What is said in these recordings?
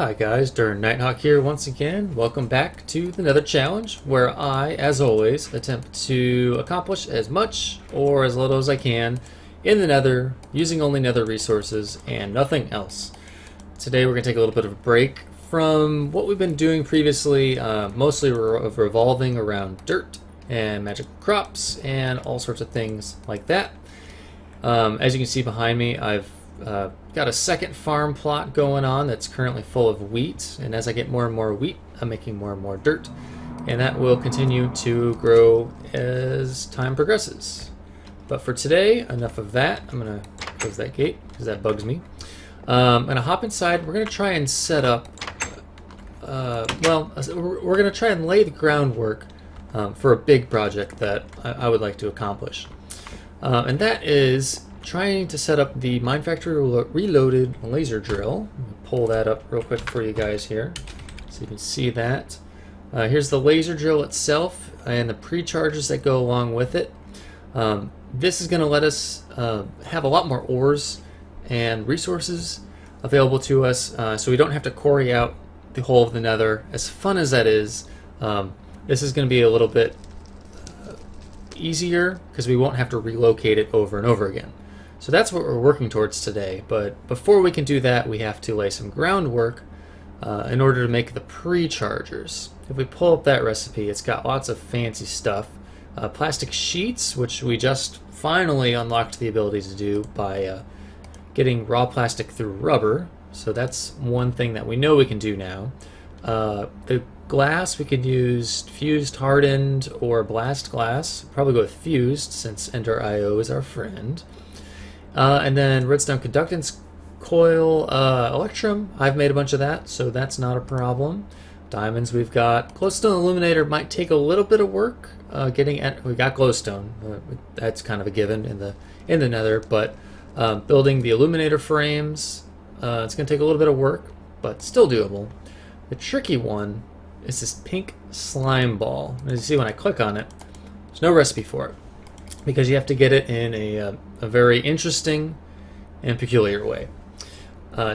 Hi guys, Duran Nighthawk here once again. Welcome back to the Nether Challenge, where I, as always, attempt to accomplish as much or as little as I can in the Nether, using only Nether resources and nothing else. Today we're going to take a little bit of a break from what we've been doing previously, mostly revolving around dirt and magical crops and all sorts of things like that. As you can see behind me, I've got a second farm plot going on that's currently full of wheat, and as I get more and more wheat, I'm making more and more dirt, and that will continue to grow as time progresses. But for today, enough of that. I'm going to close that gate because that bugs me. I'm going to hop inside. We're going to try and set up, we're going to try and lay the groundwork for a big project that I would like to accomplish. And that is trying to set up the MineFactory Reloaded Laser Drill. Let me pull that up real quick for you guys here so you can see that. Here's the laser drill itself and the pre-charges that go along with it. This is going to let us have a lot more ores and resources available to us, so we don't have to quarry out the whole of the Nether. As fun as that is, this is going to be a little bit easier because we won't have to relocate it over and over again. So that's what we're working towards today, but before we can do that, we have to lay some groundwork in order to make the pre-chargers. If we pull up that recipe, it's got lots of fancy stuff. Plastic sheets, which we just finally unlocked the ability to do by getting raw plastic through rubber. So that's one thing that we know we can do now. The glass, we could use fused hardened or blast glass. Probably go with fused since Ender IO is our friend. And then redstone conductance coil, electrum. I've made a bunch of that, so that's not a problem. Diamonds we've got. Glowstone illuminator might take a little bit of work. We got glowstone. That's kind of a given in the Nether, but building the illuminator frames, it's going to take a little bit of work, but still doable. The tricky one is this pink slime ball. As you see when I click on it, there's no recipe for it, because you have to get it in a very interesting and peculiar way.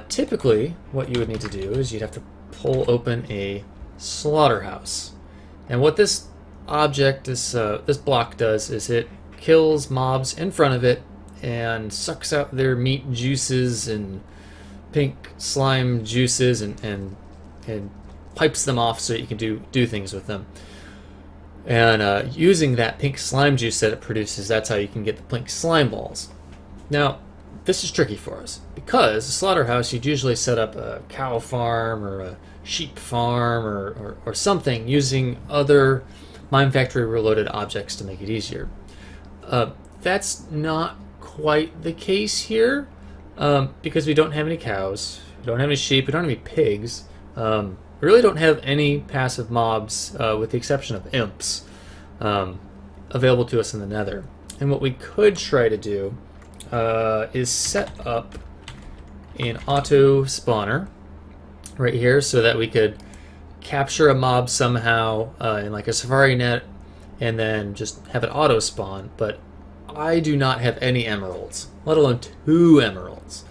Typically, what you would need to do is you'd have to pull open a slaughterhouse. And what this object, this block does is it kills mobs in front of it and sucks out their meat juices and pink slime juices and pipes them off so you can do things with them. And using that pink slime juice that it produces, that's how you can get the pink slime balls. Now, this is tricky for us, because a slaughterhouse, you'd usually set up a cow farm or a sheep farm or something using other MineFactory Reloaded objects to make it easier. That's not quite the case here, because we don't have any cows, we don't have any sheep, we don't have any pigs. We really don't have any passive mobs, with the exception of imps, available to us in the Nether. And what we could try to do is set up an auto spawner right here so that we could capture a mob somehow in like a safari net and then just have it auto spawn. But I do not have any emeralds, let alone 2 emeralds.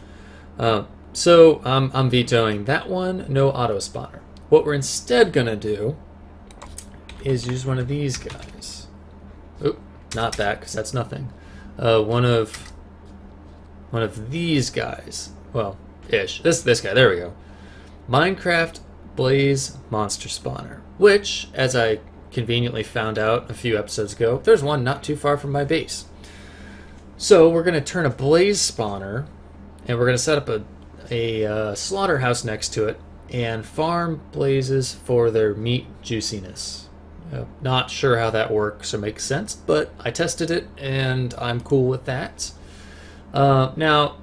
So I'm vetoing that one, no auto spawner. What we're instead gonna do is use one of these guys. Oh, not that, because that's nothing. One of these guys. Well, ish. This guy. There we go. Minecraft Blaze Monster Spawner, which, as I conveniently found out a few episodes ago, there's one not too far from my base. So we're gonna turn a blaze spawner, and we're gonna set up a slaughterhouse next to it and farm blazes for their meat juiciness. Not sure how that works or makes sense, but I tested it and I'm cool with that. Now,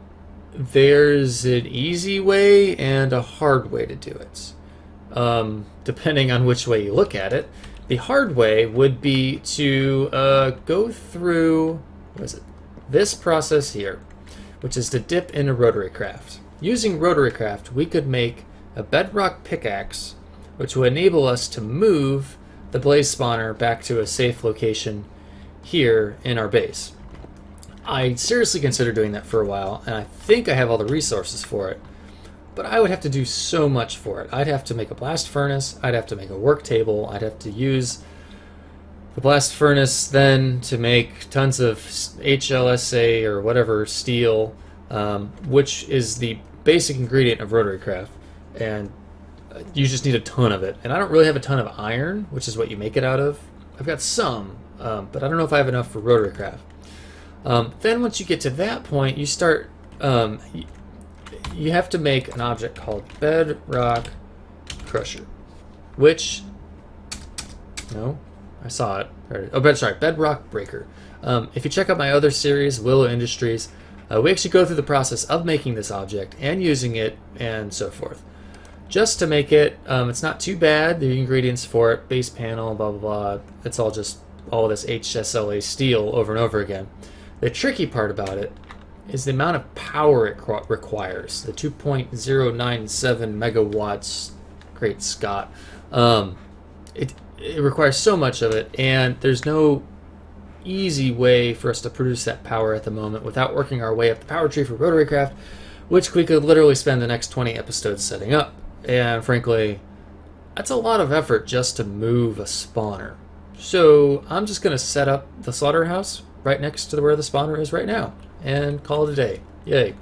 there's an easy way and a hard way to do it, depending on which way you look at it. The hard way would be to go through this process here, which is to dip into rotary craft. Using rotary craft, we could make a bedrock pickaxe, which will enable us to move the blaze spawner back to a safe location here in our base. I seriously considered doing that for a while, and I think I have all the resources for it. but I would have to do so much for it. I'd have to make a blast furnace, I'd have to make a work table, I'd have to use the blast furnace then to make tons of HLSA or whatever steel, which is the basic ingredient of rotary craft, and you just need a ton of it. And I don't really have a ton of iron, which is what you make it out of. I've got some, but I don't know if I have enough for rotary craft. Then once you get to that point, you start, you have to make an object called Bedrock Crusher, which, no, I saw it. Sorry, Bedrock Breaker. If you check out my other series, Willow Industries, we actually go through the process of making this object and using it and so forth. Just to make it, it's not too bad. The ingredients for it, base panel, blah, blah, blah. It's all just all this HSLA steel over and over again. The tricky part about it is the amount of power it requires. The 2.097 megawatts. Great Scott. It requires so much of it, and there's no easy way for us to produce that power at the moment without working our way up the power tree for rotary craft, which we could literally spend the next 20 episodes setting up. And frankly, that's a lot of effort just to move a spawner. So I'm just going to set up the slaughterhouse right next to where the spawner is right now and call it a day. Yay.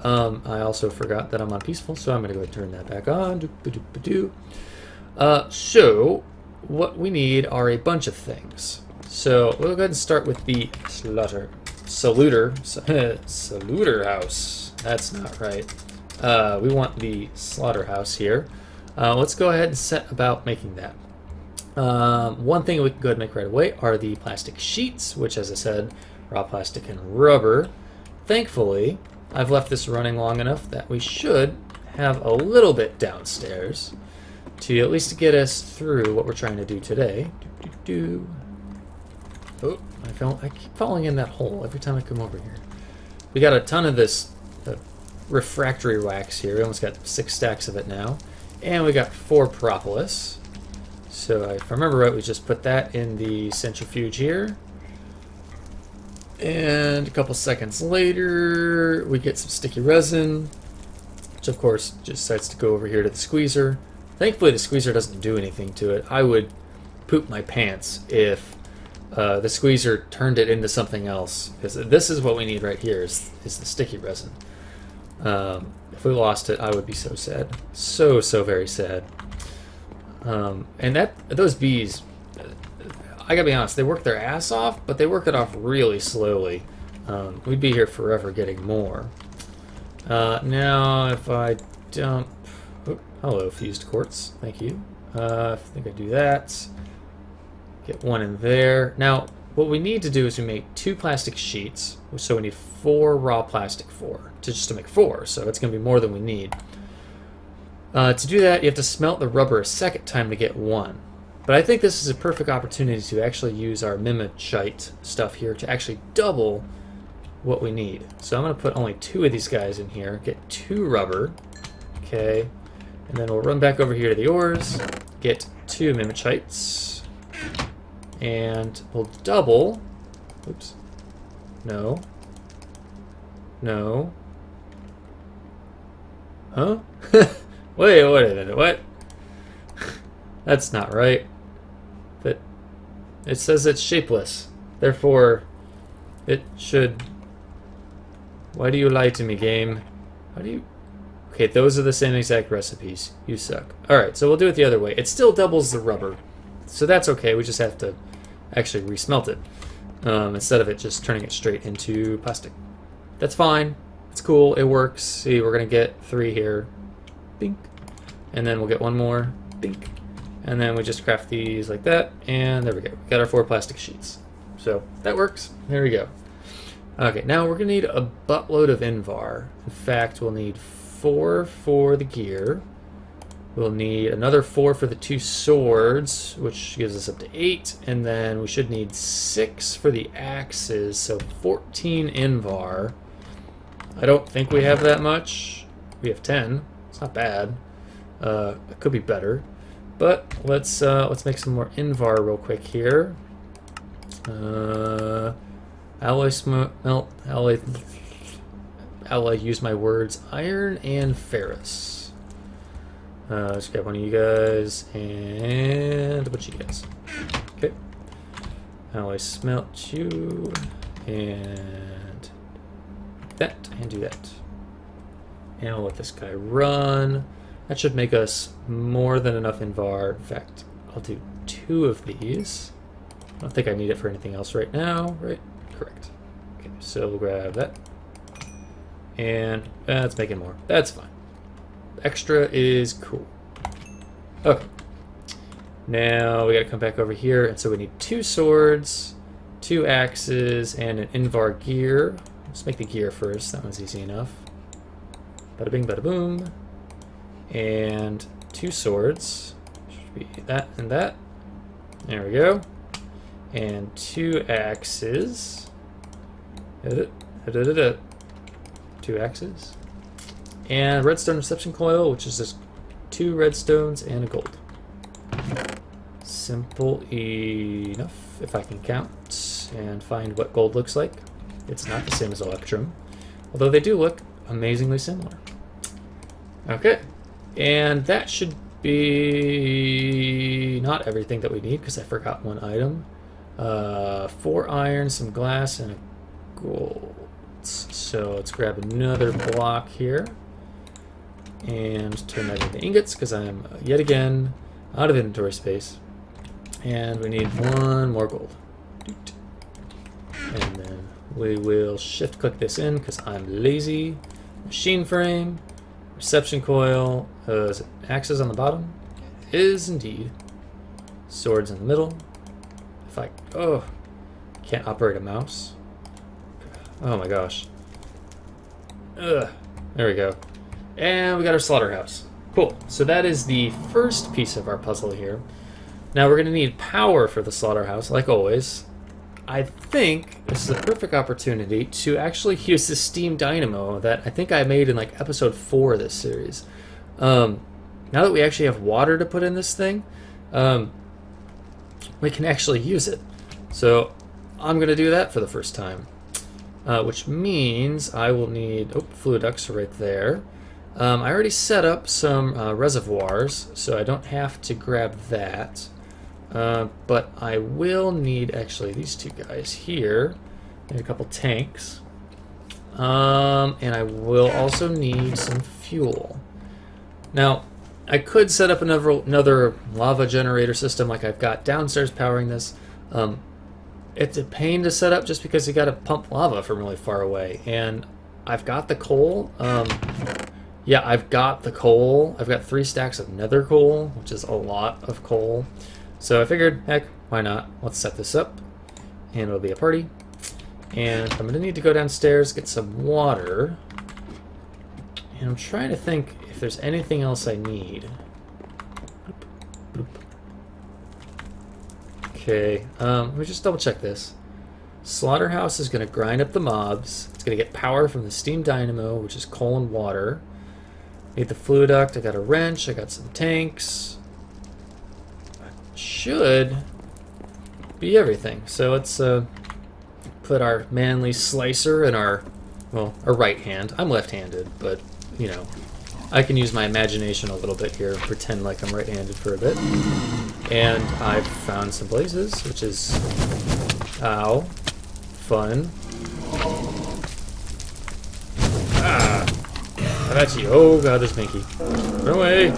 I also forgot that I'm on peaceful, so I'm going to go ahead and turn that back on. So what we need are a bunch of things. So we'll go ahead and start with the slaughterhouse. That's not right. We want the slaughterhouse here. Let's go ahead and set about making that. One thing we can go ahead and make right away are the plastic sheets, which, as I said, raw plastic and rubber. Thankfully, I've left this running long enough that we should have a little bit downstairs to at least get us through what we're trying to do today. Oh, I keep falling in that hole every time I come over here. We got a ton of this refractory wax here. We almost got 6 stacks of it now. And we got 4 propolis. So if I remember right, we just put that in the centrifuge here. And a couple seconds later, we get some sticky resin, which of course just decides to go over here to the squeezer. Thankfully, the squeezer doesn't do anything to it. I would poop my pants if the squeezer turned it into something else, because this is what we need right here is the sticky resin. If we lost it, I would be so sad. So very sad. And those bees, I gotta be honest, they work their ass off, but they work it off really slowly. We'd be here forever getting more. Now, if I dump... Oh, hello, fused quartz. Thank you. I think I do that. Get one in there. Now, what we need to do is we make 2 plastic sheets, so we need 4 raw plastic just to make 4, so it's going to be more than we need. To do that, you have to smelt the rubber a second time to get 1. But I think this is a perfect opportunity to actually use our mimechite stuff here to actually double what we need. So I'm going to put only 2 of these guys in here, get 2 rubber, okay, and then we'll run back over here to the ores, get 2 mimechites, and we'll double, oops, no, huh? Wait a minute, what? That's not right. But it says it's shapeless. Therefore, it should... Why do you lie to me, game? How do you... Okay, those are the same exact recipes. You suck. Alright, so we'll do it the other way. It still doubles the rubber. So that's okay, we just have to actually resmelt it. Instead of it just turning it straight into plastic. That's fine. It's cool, it works. See, we're going to get 3 here. Bink. And then we'll get 1 more. Bink. And then we just craft these like that. And there we go. We got our 4 plastic sheets. So that works. There we go. Okay, now we're going to need a buttload of Invar. In fact, we'll need 4 for the gear. We'll need another 4 for the 2 swords, which gives us up to 8. And then we should need 6 for the axes, so 14 Invar. I don't think we have that much. We have 10. It's not bad. It could be better. But let's make some more Invar real quick here. Alloy smelt, alloy, use my words, iron and ferrous. Let's grab one of you guys and a bunch of you guys. Okay. Now I smelt you and that and do that. And I'll let this guy run. That should make us more than enough invar. In fact, I'll do 2 of these. I don't think I need it for anything else right now, right? Correct. Okay, so we'll grab that. And that's making more. That's fine. Extra is cool. Okay. Now we gotta come back over here, and so we need 2 swords, 2 axes, and an invar gear. Let's make the gear first. That one's easy enough. Bada bing, bada boom. And 2 swords. Should be that and that. There we go. And 2 axes. 2 axes. And redstone reception coil, which is just 2 redstones and a gold. Simple enough, if I can count and find what gold looks like. It's not the same as electrum, although they do look amazingly similar. Okay, and that should be not everything that we need, because I forgot one item. 4 iron, some glass, and a gold. So let's grab another block here and turn that into ingots, because I am yet again out of inventory space. And we need 1 more gold. And then we will shift click this in because I'm lazy. Machine frame, reception coil, is it axes on the bottom? It is indeed. Swords in the middle. If I, can't operate a mouse. Oh my gosh. Ugh, there we go. And we got our slaughterhouse. Cool, so that is the first piece of our puzzle here. Now we're gonna need power for the slaughterhouse, like always. I think this is a perfect opportunity to actually use the steam dynamo that I think I made in like episode 4 of this series. Now that we actually have water to put in this thing, we can actually use it. So I'm gonna do that for the first time, which means I will need, fluid ducts are right there. I already set up some reservoirs, so I don't have to grab that. But I will need actually these 2 guys here, and a couple tanks. And I will also need some fuel. Now, I could set up another lava generator system like I've got downstairs powering this. It's a pain to set up just because you got to pump lava from really far away. And I've got the coal. Yeah, I've got the coal. I've got 3 stacks of nether coal, which is a lot of coal. So I figured, heck, why not? Let's set this up, and it'll be a party. And I'm gonna need to go downstairs, get some water. And I'm trying to think if there's anything else I need. Bloop, bloop. Okay, let me just double check this. Slaughterhouse is gonna grind up the mobs. It's gonna get power from the steam dynamo, which is coal and water. Need the fluid duct, I got a wrench, I got some tanks. Should be everything. So let's put our manly slicer in our right hand. I'm left-handed, but you know, I can use my imagination a little bit here and pretend like I'm right-handed for a bit. And I've found some blazes, which is fun. How about you? Oh god, there's Minky. Run away!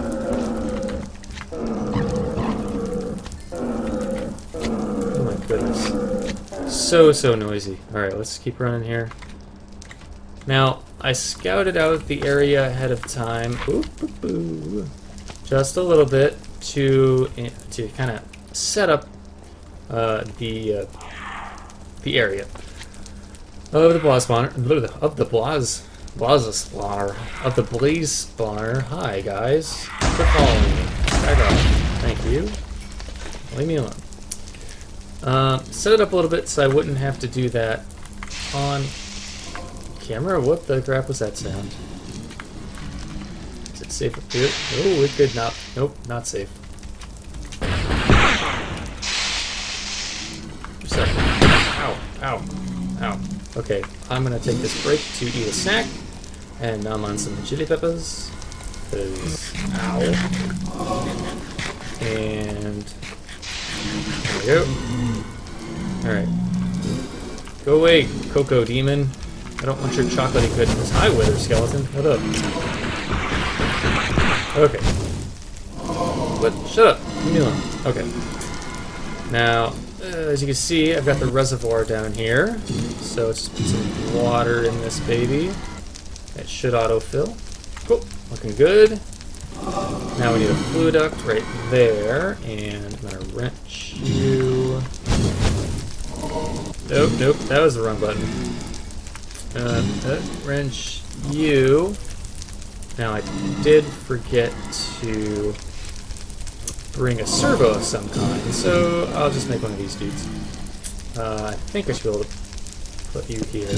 Goodness. So noisy. Alright, let's keep running here. Now, I scouted out the area ahead of time. Just a little bit to kind of set up the area of the blaze spawner, of the blaze spawner. Hi guys, for following me. Back off. Thank you. Leave me alone. Set it up a little bit so I wouldn't have to do that on camera. What the crap was that sound? Is it safe up here? Oh, it could not. Nope, not safe. Ow, ow, ow. Okay, I'm gonna take this break to eat a snack, and I'm on some chili peppers. Because, ow. And there we go. Alright. Go away, Cocoa Demon. I don't want your chocolatey goodness. Hi, Wither Skeleton. What up? Okay. What? Shut up. Leave me alone. Okay. Now, as you can see, I've got the reservoir down here. So let's just put some water in this baby. It should autofill. Cool. Looking good. Now we need a fluid duct right there. And I'm going to wrench you. Nope, nope. That was the wrong button. Wrench you. Now I did forget to bring a servo of some kind, so I'll just make one of these dudes. I think I should be able to put you here.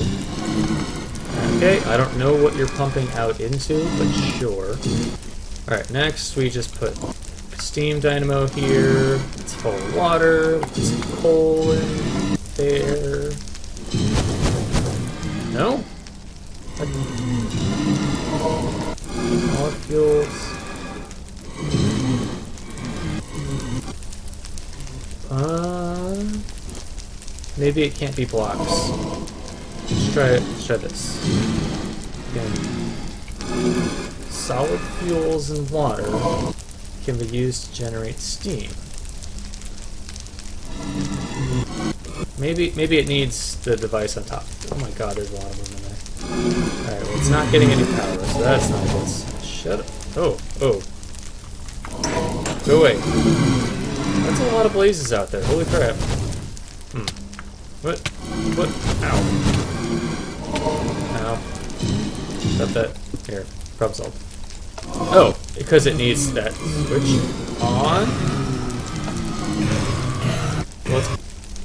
Okay, I don't know what you're pumping out into, but sure. Alright, next we just put steam dynamo here. It's full of water. Put some coal in there. No? Molecules. Maybe it can't be blocks. Let's try it. Let's try this. Again, solid fuels and water can be used to generate steam. Maybe it needs the device on top. Oh my god, there's a lot of them in there. Alright, well it's not getting any power, so that's not good. Shut up. Oh. Go away. That's a lot of blazes out there. Holy crap. What? Ow. Stop that. Here. Problem solved. Oh, because it needs that switch on? Well, it's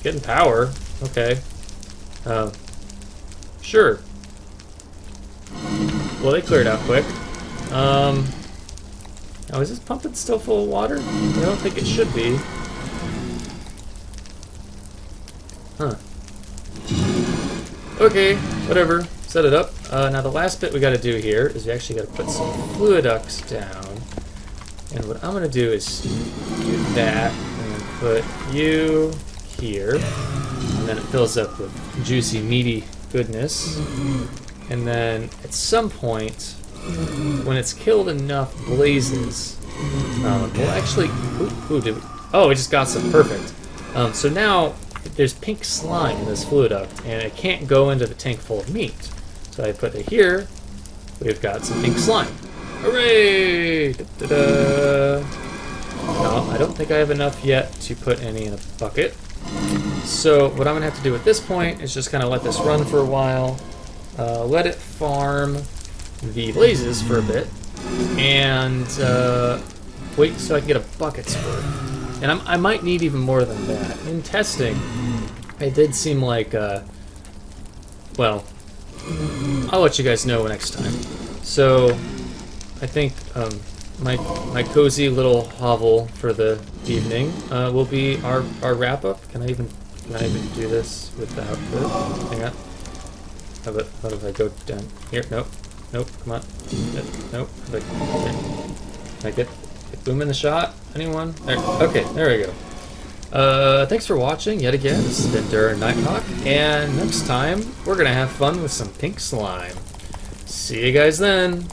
getting power. Okay. Sure. Well, they cleared out quick. Now, is this pumping still full of water? I don't think it should be. Huh. Okay, whatever. Set it up. Now the last bit we gotta do here is we actually gotta put some fluid ducts down. And what I'm gonna do is do that, and then put you here. And then it fills up with juicy, meaty goodness. And then at some point, when it's killed enough blazes, we'll actually... Ooh, did we? Oh, we just got some. Perfect. So now there's pink slime in this fluid duct, and it can't go into the tank full of meat. So I put it here. We've got some pink slime. Hooray! Da-da-da. No, I don't think I have enough yet to put any in a bucket. So what I'm going to have to do at this point is just kind of let this run for a while. Let it farm the blazes for a bit, and wait so I can get a bucket's worth. And I might need even more than that. In testing, it did seem like, well, I'll let you guys know next time. So, I think my cozy little hovel for the evening will be our wrap-up. Can I even do this without the... Hang on. How if I go down here? Nope, come on. Nope. Can I get boom in the shot? Anyone? There. Okay, there we go. Thanks for watching yet again. This has been Duran Nighthawk, and next time we're gonna have fun with some pink slime. See you guys then.